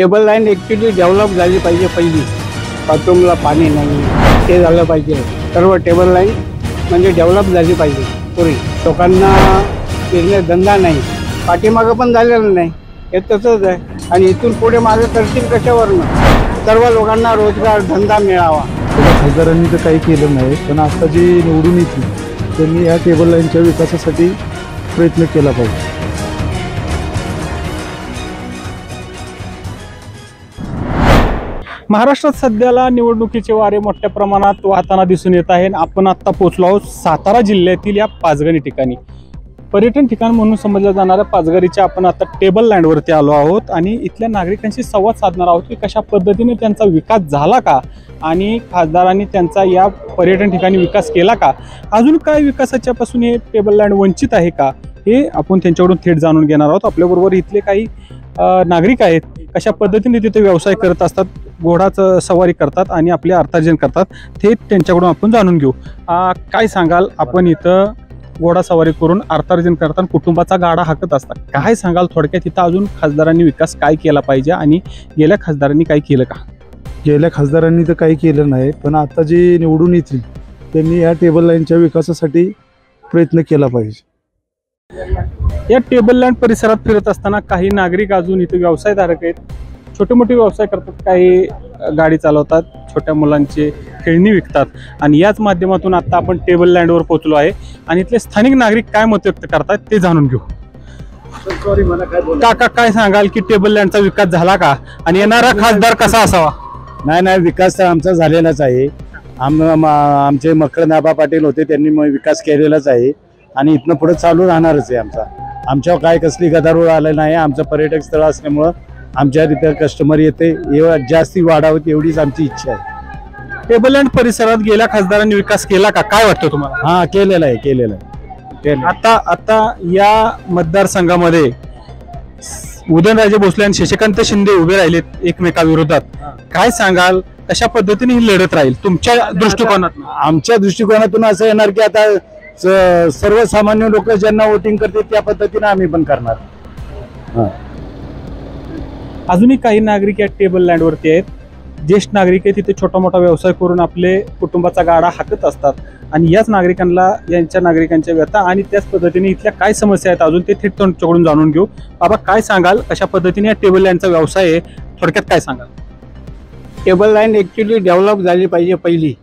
Table line actually develop झाली पाहिजे. पहिली बाथरूमला पाणी नाही ते झालं पाहिजे. सर्व टेबल लाईन म्हणजे डेव्हलप झाली पाहिजे. पुरी लोकांना बिझनेस धंदा नाही, पाठीमागं पण झालेलं नाही. हे तसंच आहे आणि इथून पुढे मागं करतील कशावरनं? सर्व लोकांना रोजगार धंदा मिळावा. खासदारांनी तर काही केलं नाही, पण आता जे निवडून येतील त्यांनी या टेबल लाईनच्या विकासासाठी प्रयत्न केला पाहिजे. महाराष्ट्रात सध्याला निवडणुकीचे वारे मोठ्या प्रमाणात वाहताना दिसून येत आहे. आपण आत्ता पोहोचलो आहोत सातारा जिल्ह्यातील या पाचगणी ठिकाणी. पर्यटन ठिकाण म्हणून समजल्या जाणाऱ्या पाचगणीच्या आपण आता टेबल लँडवरती आलो आहोत आणि इथल्या नागरिकांशी संवाद साधणार आहोत की कशा पद्धतीने त्यांचा विकास झाला का आणि खासदारांनी त्यांचा या पर्यटन ठिकाणी विकास केला का, अजून काय विकासाच्या पासून हे टेबल लँड वंचित आहे का, हे आपण त्यांच्याकडून थेट जाणून घेणार आहोत. आपल्याबरोबर इथले काही नागरिक आहेत, कशा पद्धतीने तिथे व्यवसाय करत असतात, घोडाच सवारी करतात आणि आपले अर्थार्जन करतात, थेट त्यांच्याकडून आपण जाणून घेऊ. काय सांगाल, आपण इथं घोडा सवारी करून अर्थार्जन करताना कुटुंबाचा गाडा हाकत असतात, काय सांगाल थोडक्यात इथं अजून खासदारांनी विकास काय केला पाहिजे आणि गेल्या खासदारांनी काय केलं का? गेल्या खासदारांनी तर काही केलं नाही, पण आता जे निवडून येतील त्यांनी या टेबल लाईनच्या विकासासाठी प्रयत्न केला पाहिजे. या टेबल लँड परिसरात फिरत असताना काही नागरिक अजून इथे व्यवसायधारक आहेत, छोटे मोठे व्यवसाय करतात, काही गाडी चालवतात, छोट्या मुलांचे खेळणी विकतात आणि याच माध्यमातून आता आपण टेबल लँडवर पोहोचलो आहे आणि इथले स्थानिक नागरिक काय मत व्यक्त करतात ते जाणून घेऊ. काका, काय सांगाल की टेबल लँडचा विकास झाला का आणि येणारा खासदार कसा असावा? नाही, विकास तर आमचा झालेलाच आहे. आमचे मकरनाबा पाटील होते, त्यांनी विकास केलेलाच आहे आणि इथनं पुढे चालू राहणारच आहे. आमच्यावर काय कसली गदारोळ आलं नाही. आमचं पर्यटक स्थळ असल्यामुळं आमच्या तिथं कस्टमर येते, जास्ती वाढावं एवढीच आमची इच्छा आहे. टेबल लँड परिसरात गेल्या खासदारांनी विकास केला का, काय वाटतं तुम्हाला? हा, केलेला आहे. आता या मतदारसंघामध्ये उदयनराजे भोसले आणि शशिकांत शिंदे उभे राहिलेत एकमेकाविरोधात, काय सांगाल कशा पद्धतीने ही लढत राहील तुमच्या दृष्टिकोनातून? आमच्या दृष्टिकोनातून असं येणार की आता सर्वसामान्य लोक ज्यांना वोटिंग करतील त्या पद्धतीने आम्ही पण करणार. अजूनही काही नागरिक या टेबल लँडवरती आहेत, ज्येष्ठ नागरिक आहेत, तिथे छोटा मोठा व्यवसाय करून आपले कुटुंबाचा गाडा हाकत असतात आणि याच नागरिकांच्या व्यथा आणि त्याच पद्धतीने इथल्या काय समस्या आहेत अजून ते थेट तुमच्याकडून जाणून घेऊ. बाबा, काय सांगाल कशा पद्धतीने या टेबल लँडचा व्यवसाय आहे, थोडक्यात काय सांगाल? टेबल लाईन ॲक्च्युली डेव्हलप झाली पाहिजे. पहिली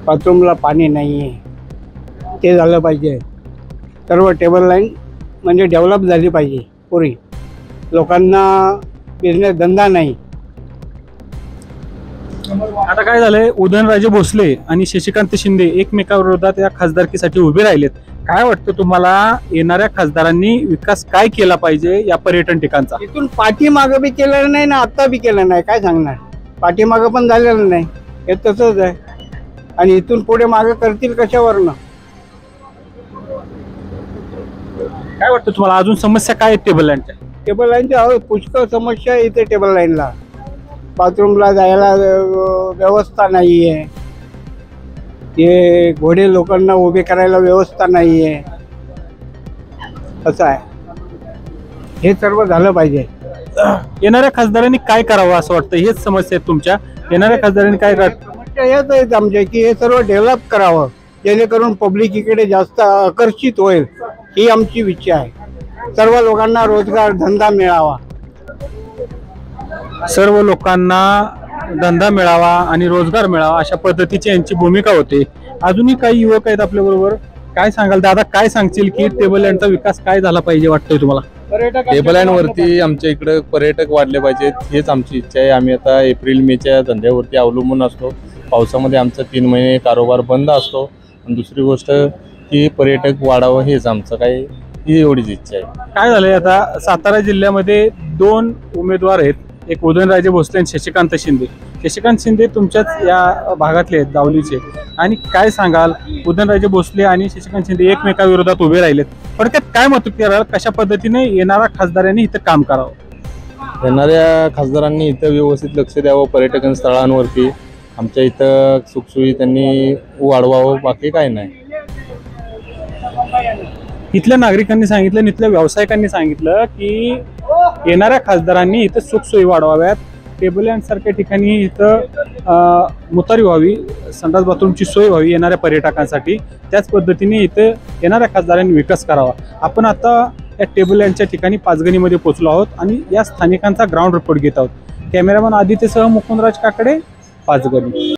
बाथरूमला पाणी नाही आहे ते झालं पाहिजे. सर्व टेबल लाईन म्हणजे डेव्हलप झाली पाहिजे. पुरी लोकांना बिझनेस धंदा नाही. आता काय झालंय, उदयनराजे भोसले आणि शशिकांत शिंदे एकमेकाविरोधात या खासदारकीसाठी उभे राहिलेत. काय वाटतं तुम्हाला, येणाऱ्या खासदारांनी विकास काय केला पाहिजे या पर्यटन ठिकाणचा? इथून पाठीमागं बी केलेलं नाही ना आता बी केलं नाही. काय सांगणार, पाठीमागं पण झालेलं नाही. हे तसंच आहे आणि इथून पुढे मागं करतील कशावरनं? काय वाटतं तुम्हाला, अजून समस्या काय आहेत टेबल लँडच्या? टेबल लाईनच्या पुष्कळ समस्या इथे. टेबल लाईनला बाथरूमला जायला व्यवस्था नाही आहे, ते घोडे लोकांना उभे करायला व्यवस्था नाही आहे. असं आहे, हे सर्व झालं पाहिजे. येणाऱ्या खासदारांनी काय करावं असं वाटतं? हेच समस्या आहेत तुमच्या. येणाऱ्या खासदारांनी काय समस्या हेच आहेत आमच्या की हे सर्व डेव्हलप करावं जेणेकरून पब्लिक इकडे जास्त आकर्षित होईल, ही आमची इच्छा आहे. सर्व लोकांना रोजगार धंदा मिळावा. सर्व लोकांना धंदा मिळावा आणि रोजगार मिळावा अशा पद्धतीची यांची भूमिका होते. अजूनही काही युवक आहेत आपल्या बरोबर, काय सांगाल दादा, काय सांगशील की टेबल लँडचा विकास काय झाला पाहिजे वाटतंय तुम्हाला? टेबल लँड वरती आमच्या इकडे पर्यटक वाढले पाहिजेत, हेच आमची इच्छा आहे. आम्ही आता एप्रिल मेच्या धंद्यावरती अवलंबून असतो. पावसामध्ये आमचा 3 महिने कारोबार बंद असतो आणि दुसरी गोष्ट की पर्यटक वाढावं हेच आमचं काय, ही एवढीच इच्छा आहे. काय झालंय, आता सातारा जिल्ह्यामध्ये 2 उमेदवार आहेत, एक उदयनराजे भोसले आणि शशिकांत शिंदे. शशिकांत शिंदे तुमच्याच या भागातले आहेत, दावलीचे, आणि काय सांगाल, उदयनराजे भोसले आणि शशिकांत शिंदे एकमेकाविरोधात उभे राहिलेत, थोडक्यात काय मत कराल, कशा पद्धतीने येणाऱ्या खासदारांनी इथं काम करावं? येणाऱ्या खासदारांनी इथं व्यवस्थित लक्ष द्यावं पर्यटन स्थळांवरती. आमच्या इथं सुखसोयी त्यांनी वाढवावं, बाकी काय नाही. इथल्या नागरिकांनी सांगितलं, इथल्या व्यावसायिकांनी सांगितलं की येणाऱ्या खासदारांनी इथं सुखसोयी वाढवाव्यात, टेबल लँड सारख्या ठिकाणी इथं मुतारी व्हावी, संडास बाथरूमची सोय व्हावी येणाऱ्या पर्यटकांसाठी. त्याच पद्धतीने इथं येणाऱ्या खासदारांनी विकास करावा. आपण आता या टेबल लँडच्या ठिकाणी पाचगणीमध्ये पोहोचलो आहोत आणि या स्थानिकांचा ग्राउंड रिपोर्ट घेत आहोत. कॅमेरामन आदित्यसह मुकुंदराज काकडे, पाचगणी.